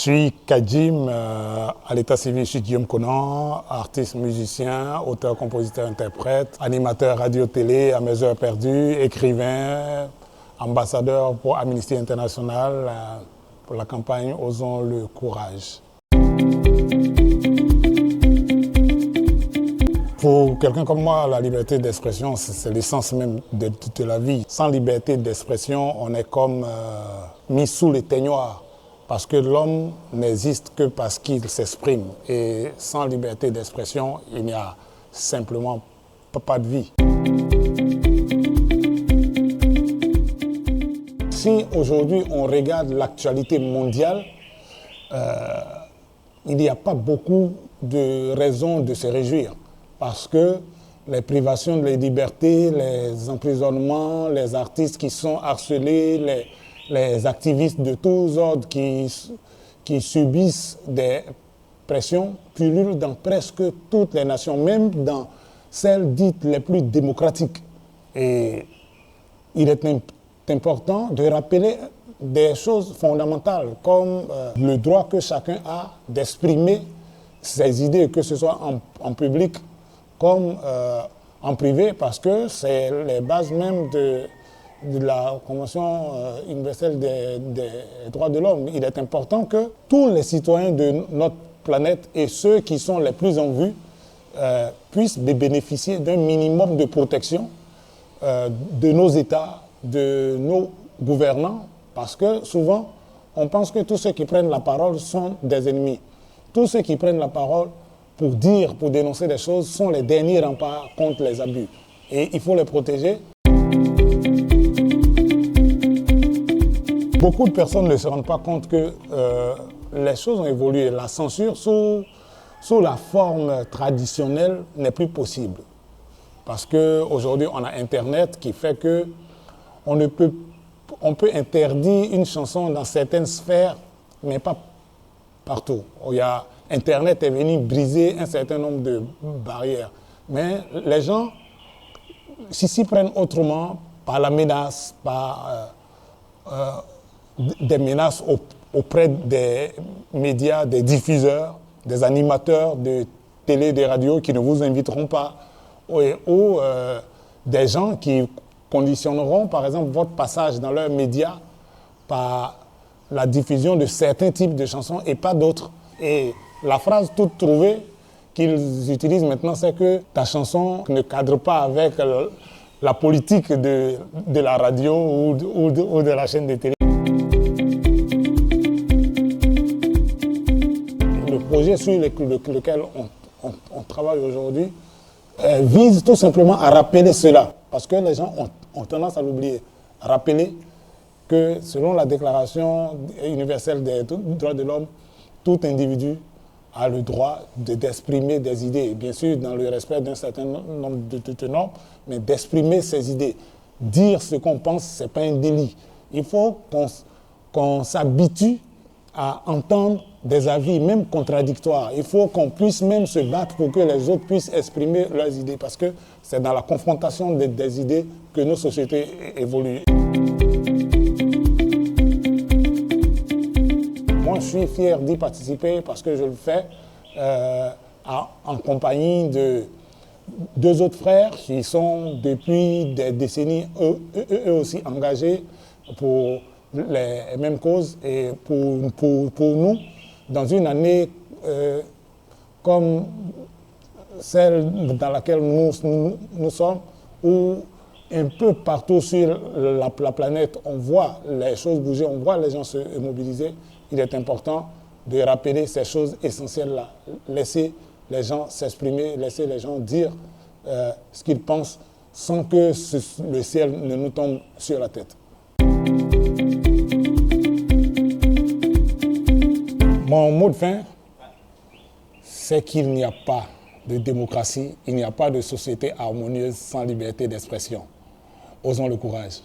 Je suis Kadjim, à l'état civil, je suis Guillaume Conan, artiste, musicien, auteur, compositeur, interprète, animateur radio-télé à mes heures perdues, écrivain, ambassadeur pour Amnesty International, pour la campagne Osons le courage. Pour quelqu'un comme moi, la liberté d'expression, c'est l'essence même de la vie. Sans liberté d'expression, on est comme mis sous les teignoirs. Parce que l'homme n'existe que parce qu'il s'exprime. Et sans liberté d'expression, il n'y a simplement pas de vie. Si aujourd'hui on regarde l'actualité mondiale, il n'y a pas beaucoup de raisons de se réjouir. Parce que les privations de la liberté, les emprisonnements, les artistes qui sont harcelés, les activistes de tous ordres qui subissent des pressions pullulent dans presque toutes les nations, même dans celles dites les plus démocratiques. Et il est important de rappeler des choses fondamentales comme le droit que chacun a d'exprimer ses idées, que ce soit en public comme en privé, parce que c'est les bases même de la Convention universelle des droits de l'homme. Il est important que tous les citoyens de notre planète et ceux qui sont les plus en vue puissent bénéficier d'un minimum de protection de nos États, de nos gouvernants, parce que souvent, on pense que tous ceux qui prennent la parole sont des ennemis. Tous ceux qui prennent la parole pour dire, pour dénoncer des choses, sont les derniers remparts contre les abus. Et il faut les protéger. Beaucoup de personnes ne se rendent pas compte que les choses ont évolué. La censure sous la forme traditionnelle n'est plus possible. Parce qu'aujourd'hui, on a Internet qui fait qu'on peut interdire une chanson dans certaines sphères, mais pas partout. Internet est venu briser un certain nombre de barrières. Mais les gens s'y prennent autrement, par la menace, par des menaces auprès des médias, des diffuseurs, des animateurs de télé, des radios qui ne vous inviteront pas, ou des gens qui conditionneront par exemple votre passage dans leurs médias par la diffusion de certains types de chansons et pas d'autres. Et la phrase toute trouvée qu'ils utilisent maintenant, c'est que ta chanson ne cadre pas avec la politique de la radio ou de la chaîne de télé. Le projet sur lequel on travaille aujourd'hui vise tout simplement à rappeler cela, parce que les gens ont tendance à l'oublier. Rappeler que selon la Déclaration universelle des droits de l'homme, tout individu a le droit d'exprimer des idées, bien sûr dans le respect d'un certain nombre de normes, mais d'exprimer ses idées. Dire ce qu'on pense, ce n'est pas un délit. Il faut qu'on s'habitue à entendre des avis, même contradictoires. Il faut qu'on puisse même se battre pour que les autres puissent exprimer leurs idées, parce que c'est dans la confrontation des idées que nos sociétés évoluent. Moi, je suis fier d'y participer parce que je le fais en compagnie de deux autres frères qui sont depuis des décennies eux aussi engagés pour les mêmes causes et pour nous, dans une année comme celle dans laquelle nous sommes, où un peu partout sur la planète, on voit les choses bouger, on voit les gens se mobiliser. Il est important de rappeler ces choses essentielles-là. Laisser les gens s'exprimer, laisser les gens dire ce qu'ils pensent sans que le ciel ne nous tombe sur la tête. Mon mot de fin, c'est qu'il n'y a pas de démocratie, il n'y a pas de société harmonieuse sans liberté d'expression. Osons le courage.